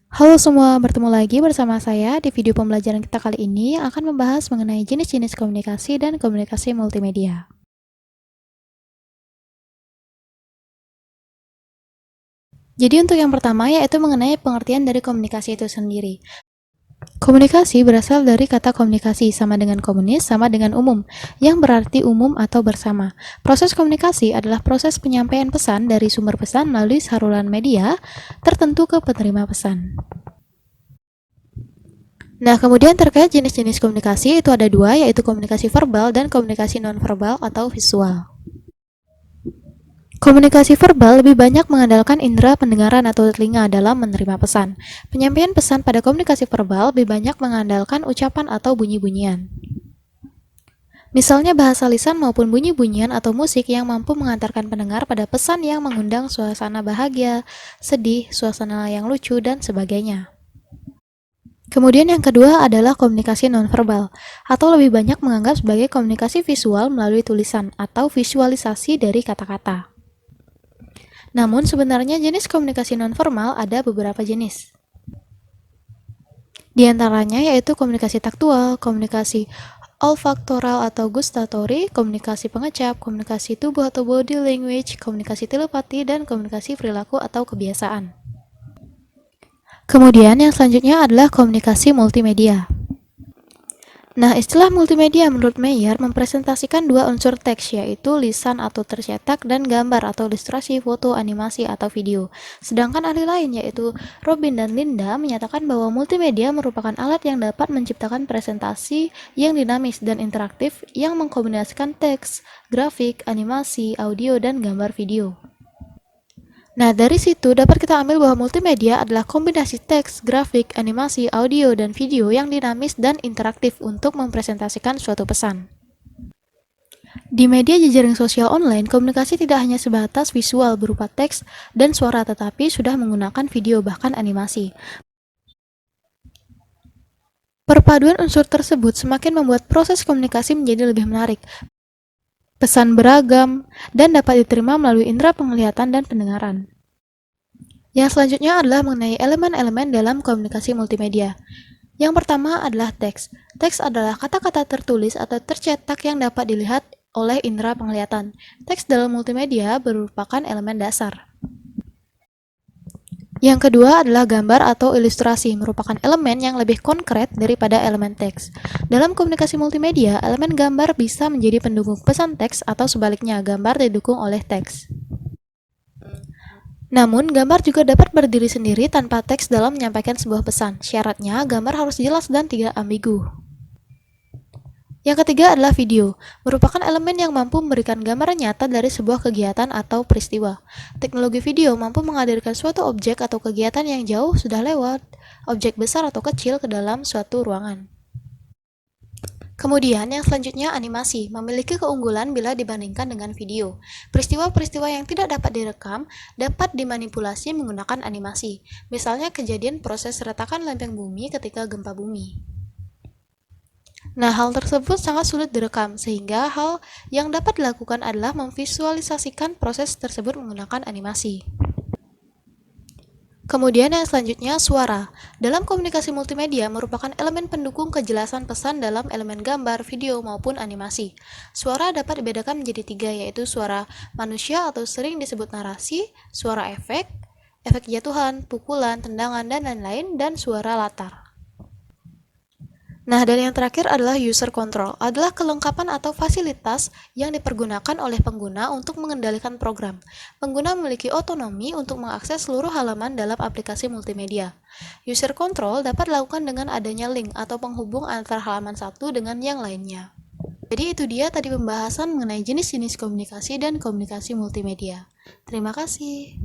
Halo semua, bertemu lagi bersama saya. Di video pembelajaran kita kali ini akan membahas mengenai jenis-jenis komunikasi dan komunikasi multimedia. Jadi untuk yang pertama yaitu mengenai pengertian dari komunikasi itu sendiri. Komunikasi berasal dari kata komunikasi sama dengan komunis sama dengan umum, yang berarti umum atau bersama. Proses komunikasi adalah proses penyampaian pesan dari sumber pesan melalui saluran media tertentu ke penerima pesan. Nah, kemudian terkait jenis-jenis komunikasi itu ada dua, yaitu komunikasi verbal dan komunikasi nonverbal atau visual. Komunikasi verbal lebih banyak mengandalkan indera pendengaran atau telinga dalam menerima pesan. Penyampaian pesan pada komunikasi verbal lebih banyak mengandalkan ucapan atau bunyi-bunyian. Misalnya bahasa lisan maupun bunyi-bunyian atau musik yang mampu mengantarkan pendengar pada pesan yang mengundang suasana bahagia, sedih, suasana yang lucu, dan sebagainya. Kemudian yang kedua adalah komunikasi nonverbal, atau lebih banyak menganggap sebagai komunikasi visual melalui tulisan atau visualisasi dari kata-kata. Namun sebenarnya jenis komunikasi nonformal ada beberapa jenis. Di antaranya yaitu komunikasi taktual, komunikasi olfaktoral atau gustatory, komunikasi pengecap, komunikasi tubuh atau body language, komunikasi telepati, dan komunikasi perilaku atau kebiasaan. Kemudian yang selanjutnya adalah komunikasi multimedia. Nah, istilah multimedia menurut Meyer mempresentasikan dua unsur teks, yaitu lisan atau tercetak dan gambar atau ilustrasi, foto, animasi, atau video. Sedangkan ahli lain, yaitu Robin dan Linda, menyatakan bahwa multimedia merupakan alat yang dapat menciptakan presentasi yang dinamis dan interaktif yang mengkombinasikan teks, grafik, animasi, audio, dan gambar video. Nah, dari situ dapat kita ambil bahwa multimedia adalah kombinasi teks, grafik, animasi, audio, dan video yang dinamis dan interaktif untuk mempresentasikan suatu pesan. Di media jejaring sosial online, komunikasi tidak hanya sebatas visual berupa teks dan suara, tetapi sudah menggunakan video bahkan animasi. Perpaduan unsur tersebut semakin membuat proses komunikasi menjadi lebih menarik. Pesan beragam dan dapat diterima melalui indera penglihatan dan pendengaran. Yang selanjutnya adalah mengenai elemen-elemen dalam komunikasi multimedia. Yang pertama adalah teks. Teks adalah kata-kata tertulis atau tercetak yang dapat dilihat oleh indera penglihatan. Teks dalam multimedia merupakan elemen dasar. Yang kedua adalah gambar atau ilustrasi, merupakan elemen yang lebih konkret daripada elemen teks. Dalam komunikasi multimedia, elemen gambar bisa menjadi pendukung pesan teks atau sebaliknya, gambar didukung oleh teks. Namun, gambar juga dapat berdiri sendiri tanpa teks dalam menyampaikan sebuah pesan. Syaratnya, gambar harus jelas dan tidak ambigu. Yang ketiga adalah video, merupakan elemen yang mampu memberikan gambaran nyata dari sebuah kegiatan atau peristiwa. Teknologi video mampu menghadirkan suatu objek atau kegiatan yang jauh sudah lewat, objek besar atau kecil ke dalam suatu ruangan. Kemudian yang selanjutnya animasi, memiliki keunggulan bila dibandingkan dengan video. Peristiwa-peristiwa yang tidak dapat direkam dapat dimanipulasi menggunakan animasi. Misalnya kejadian proses retakan lempeng bumi ketika gempa bumi. Nah, hal tersebut sangat sulit direkam, sehingga hal yang dapat dilakukan adalah memvisualisasikan proses tersebut menggunakan animasi. Kemudian yang selanjutnya, suara. Dalam komunikasi multimedia merupakan elemen pendukung kejelasan pesan dalam elemen gambar, video, maupun animasi. Suara dapat dibedakan menjadi tiga, yaitu suara manusia atau sering disebut narasi, suara efek, efek jatuhan, pukulan, tendangan, dan lain-lain, dan suara latar. Nah, dan yang terakhir adalah user control, adalah kelengkapan atau fasilitas yang dipergunakan oleh pengguna untuk mengendalikan program. Pengguna memiliki otonomi untuk mengakses seluruh halaman dalam aplikasi multimedia. User control dapat dilakukan dengan adanya link atau penghubung antara halaman satu dengan yang lainnya. Jadi itu dia tadi pembahasan mengenai jenis-jenis komunikasi dan komunikasi multimedia. Terima kasih.